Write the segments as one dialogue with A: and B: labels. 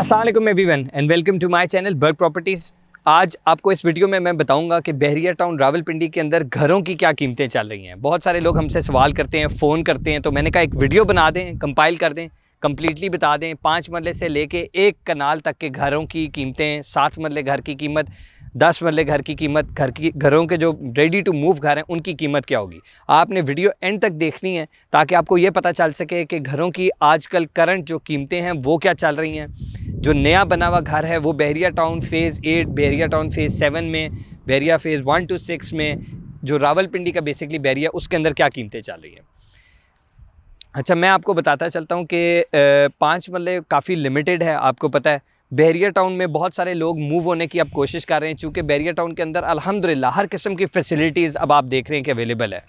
A: अस्सलाम वालेकुम everyone and welcome to my channel Burg properties. आज आपको इस वीडियो में मैं बताऊंगा कि बहरिया टाउन रावलपिंडी के अंदर घरों की क्या कीमतें चल रही हैं। बहुत सारे लोग हमसे सवाल करते हैं, फ़ोन करते हैं, तो मैंने कहा एक वीडियो बना दें, कंपाइल कर दें, कंप्लीटली बता दें 5 मरले से लेके 1 कनाल तक के घरों की कीमतें, 7 मरले घर की कीमत, 10 मरले घर की कीमत, घरों के जो रेडी टू मूव घर हैं उनकी कीमत क्या होगी। आपने वीडियो एंड तक देखनी है ताकि आपको ये पता चल सके कि घरों की आजकल करंट जो कीमतें हैं वो क्या चल रही हैं। जो नया बना हुआ घर है वो बहरिया टाउन फ़ेज़ 8, बहरिया टाउन फ़ेज़ 7 में, बहरिया फ़ेज़ 1 to 6 में, जो रावलपिंडी का बेसिकली बहरिया उसके अंदर क्या कीमतें चल रही हैं। अच्छा, मैं आपको बताता चलता हूँ कि 5 मरले काफ़ी लिमिटेड है। आपको पता है बहरिया टाउन में बहुत सारे लोग मूव होने की अब कोशिश कर रहे हैं, चूँकि बहरिया टाउन के अंदर अल्हम्दुलिल्लाह हर किस्म की फ़ैसिलिटीज़ अब आप देख रहे हैं कि अवेलेबल है।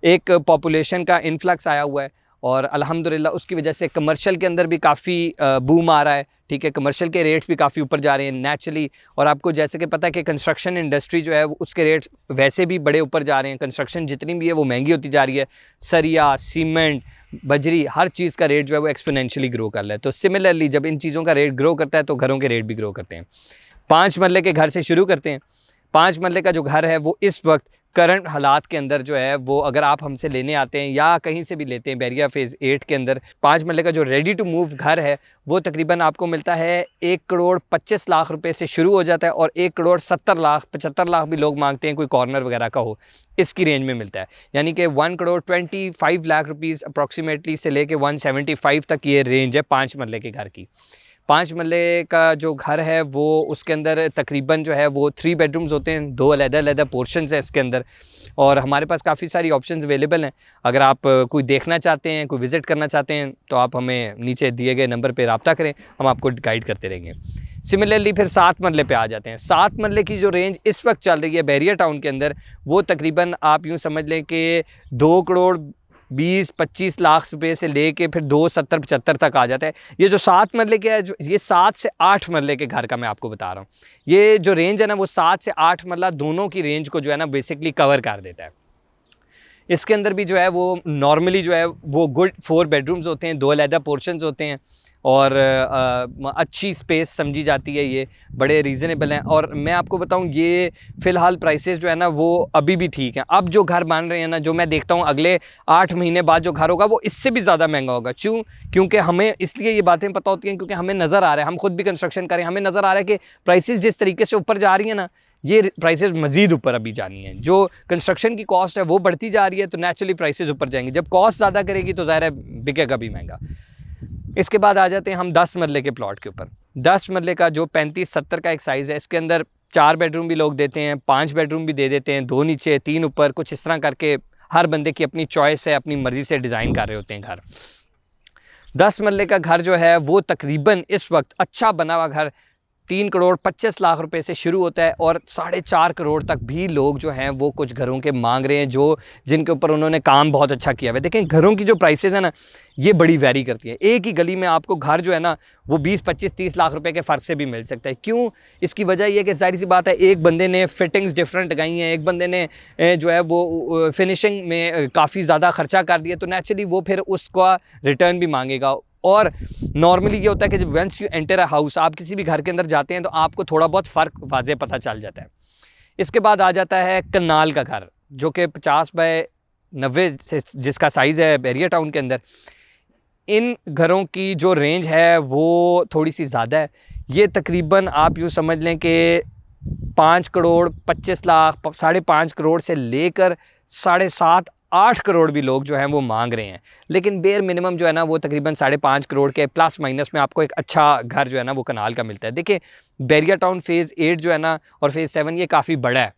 A: एक पॉपुलेशन का इन्फ्लक्स आया हुआ है और अल्हम्दुलिल्लाह उसकी वजह से कमर्शियल के अंदर भी काफ़ी बूम आ रहा है। ठीक है, कमर्शियल के रेट्स भी काफ़ी ऊपर जा रहे हैं नेचुरली। और आपको जैसे कि पता है कि कंस्ट्रक्शन इंडस्ट्री जो है उसके रेट्स वैसे भी बड़े ऊपर जा रहे हैं। कंस्ट्रक्शन जितनी भी है वो महंगी होती जा रही है। सरिया, सीमेंट, बजरी, हर चीज़ का रेट जो है वो एक्सपोनेंशियली ग्रो कर रहा है। तो सिमिलरली जब इन चीज़ों का रेट ग्रो करता है तो घरों के रेट भी ग्रो करते हैं। 5 मरले के घर से शुरू करते हैं। 5 मरले का जो घर है वो इस वक्त करंट हालात के अंदर जो है वो अगर आप हमसे लेने आते हैं या कहीं से भी लेते हैं बहरिया फ़ेज़ 8 के अंदर 5 मरले का जो रेडी टू मूव घर है वो तकरीबन आपको मिलता है 1 करोड़ 25 लाख रुपए से शुरू हो जाता है और 1 करोड़ 70 लाख 75 लाख भी लोग मांगते हैं, कोई कॉर्नर वगैरह का हो, इसकी रेंज में मिलता है। यानी कि 1 करोड़ 25 लाख रुपीज़ अप्रॉक्सीमेटली से लेके 175 तक ये रेंज है 5 मरले के घर की। 5 मरले का जो घर है वो उसके अंदर तकरीबन जो है वो 3 बेडरूम्स होते हैं, 2 अलग-अलग पोर्शंस हैं इसके अंदर। और हमारे पास काफ़ी सारी ऑप्शंस अवेलेबल हैं। अगर आप कोई देखना चाहते हैं, कोई विज़िट करना चाहते हैं तो आप हमें नीचे दिए गए नंबर पे रब्ता करें, हम आपको गाइड करते रहेंगे। सिमिलरली फिर 7 मरले पे आ जाते हैं। 7 मरले की जो रेंज इस वक्त चल रही है बहरिया टाउन के अंदर वो तकरीबन आप यूँ समझ लें कि 2 करोड़ 20-25 लाख रुपए से लेके फिर 270-75 तक आ जाता है। ये जो 7 मरले के है, जो ये 7 से 8 मरले के घर का मैं आपको बता रहा हूँ। ये जो रेंज है ना वो 7 से 8 मरला दोनों की रेंज को जो है ना बेसिकली कवर कर देता है। इसके अंदर भी जो है वो नॉर्मली जो है वो गुड 4 बेडरूम्स होते हैं, 2 अलहदा पोर्शंस होते हैं और अच्छी स्पेस समझी जाती है, ये बड़े रीज़नेबल हैं। और मैं आपको बताऊं ये फ़िलहाल प्राइसेस जो है ना वो अभी भी ठीक हैं। अब जो घर बन रहे हैं ना, जो मैं देखता हूं अगले 8 महीने बाद जो घर होगा वो इससे भी ज़्यादा महंगा होगा। क्योंकि हमें इसलिए ये बातें पता होती हैं क्योंकि हमें नज़र आ रहा है, हम खुद भी कंस्ट्रक्शन करें, हमें नज़र आ रहा है कि प्राइसेस जिस तरीके से ऊपर जा रही है ना, ये प्राइसेस मज़ीद ऊपर अभी जानी है। जो कंस्ट्रक्शन की कॉस्ट है वो बढ़ती जा रही है तो नेचुरली प्राइसेस ऊपर जाएंगे। जब कॉस्ट ज़्यादा करेगी तो ज़ाहिर है बिकेगा भी महंगा। इसके बाद आ जाते हैं हम 10 मरले के प्लॉट के ऊपर। 10 मरले का जो 35-70 का एक साइज़ है, इसके अंदर 4 बेडरूम भी लोग देते हैं, 5 बेडरूम भी दे देते हैं, 2 नीचे 3 ऊपर, कुछ इस तरह करके हर बंदे की अपनी चॉइस है, अपनी मर्ज़ी से डिज़ाइन कर रहे होते हैं घर। 10 मरले का घर जो है वो तकरीबन इस वक्त अच्छा बना हुआ घर 3 करोड़ 25 लाख रुपए से शुरू होता है और 4.5 करोड़ तक भी लोग जो हैं वो कुछ घरों के मांग रहे हैं, जो जिनके ऊपर उन्होंने काम बहुत अच्छा किया हुआ है। देखें घरों की जो प्राइसेस है ना ये बड़ी वेरी करती है। एक ही गली में आपको घर जो है ना वो 20, 25, 30 लाख रुपए के फ़र्क से भी मिल सकता है। क्यों? इसकी वजह यह कि जाहिर सी बात है एक बंदे ने फिटिंग्स डिफरेंट लगाई हैं, एक बंदे ने जो है वो फिनिशिंग में काफ़ी ज़्यादा खर्चा कर दिया, तो नेचुरली वो फिर उसका रिटर्न भी मांगेगा। और नॉर्मली ये होता है कि जब once you enter a house, आप किसी भी घर के अंदर जाते हैं तो आपको थोड़ा बहुत फ़र्क वाज़े पता चल जाता है। इसके बाद आ जाता है कनाल का घर, जो कि 50 बाय 90 से जिसका साइज़ है बहरिया टाउन के अंदर। इन घरों की जो रेंज है वो थोड़ी सी ज़्यादा है। ये तकरीबन आप यूँ समझ लें कि 5 करोड़ 25 लाख 5.5 करोड़ से लेकर 7.5-8 करोड़ भी लोग जो हैं वो मांग रहे हैं। लेकिन बेयर मिनिमम जो है ना वो तकरीबन 5.5 करोड़ के प्लस माइनस में आपको एक अच्छा घर जो है ना वो कनाल का मिलता है। देखिए बहरिया टाउन फ़ेज़ 8 जो है ना और फ़ेज़ 7 ये काफ़ी बड़ा है,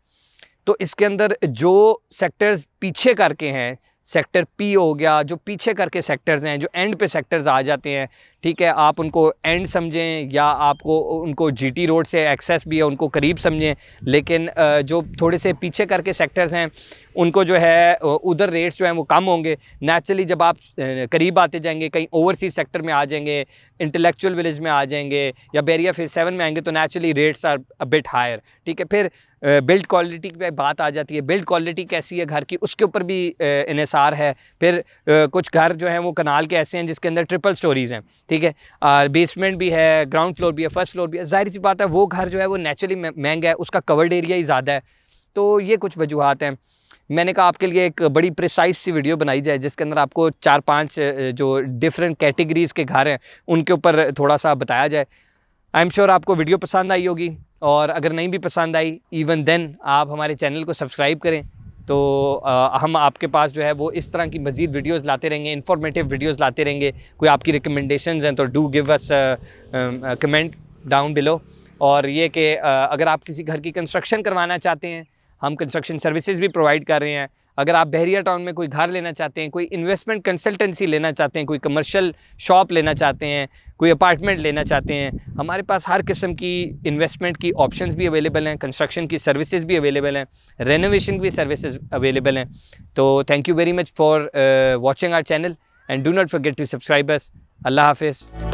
A: तो इसके अंदर जो सेक्टर्स पीछे करके हैं, सेक्टर पी हो गया, जो पीछे करके सेक्टर्स हैं, जो एंड पे सेक्टर्स आ जाते हैं, ठीक है, आप उनको एंड समझें या आपको उनको जीटी रोड से एक्सेस भी है उनको करीब समझें, लेकिन जो थोड़े से पीछे करके सेक्टर्स हैं उनको जो है उधर रेट्स जो हैं वो कम होंगे। नेचुरली जब आप करीब आते जाएंगे, कहीं ओवरसीज सेक्टर में आ जाएंगे, इंटेलेक्चुअल विलेज में आ जाएंगे या बहरिया फ़ेज़ 7 में आएंगे तो naturally rates are a bit higher. ठीक है, फिर बिल्ड क्वालिटी पे बात आ जाती है, बिल्ड क्वालिटी कैसी है घर की उसके ऊपर भी इन्हिसार है। फिर कुछ घर जो हैं वो कनाल के ऐसे हैं जिसके अंदर ट्रिपल स्टोरीज़ हैं, ठीक है, बेसमेंट भी है, ग्राउंड फ्लोर भी है, फर्स्ट फ्लोर भी है। ज़ाहिर सी बात है वो घर जो है वो नेचुरली महंगा है, उसका कवर्ड एरिया ही ज़्यादा है। तो ये कुछ वजूहात हैं। मैंने कहा आपके लिए एक बड़ी प्रिसाइज सी वीडियो बनाई जाए जिसके अंदर आपको 4-5 जो डिफरेंट कैटेगरीज़ के घर हैं उनके ऊपर थोड़ा सा बताया जाए। आई एम श्योर आपको वीडियो पसंद आई होगी, और अगर नहीं भी पसंद आई इवन देन आप हमारे चैनल को सब्सक्राइब करें। तो हम आपके पास जो है वो इस तरह की मज़ीद वीडियोस लाते रहेंगे, इंफॉर्मेटिव वीडियोस लाते रहेंगे। कोई आपकी रिकमेंडेशंस हैं तो do give us comment down below. और ये कि अगर आप किसी घर की कंस्ट्रक्शन करवाना चाहते हैं, हम कंस्ट्रक्शन सर्विसेज भी प्रोवाइड कर रहे हैं। अगर आप बहरिया टाउन में कोई घर लेना चाहते हैं, कोई इन्वेस्टमेंट कंसल्टेंसी लेना चाहते हैं, कोई कमर्शियल शॉप लेना चाहते हैं, कोई अपार्टमेंट लेना चाहते हैं, हमारे पास हर किस्म की इन्वेस्टमेंट की ऑप्शंस भी अवेलेबल हैं, कंस्ट्रक्शन की सर्विसेज भी अवेलेबल हैं, रेनोवेशन की सर्विसेज अवेलेबल हैं। तो thank you very much for watching our channel and do not forget to subscribe us. अल्लाह हाफिज़।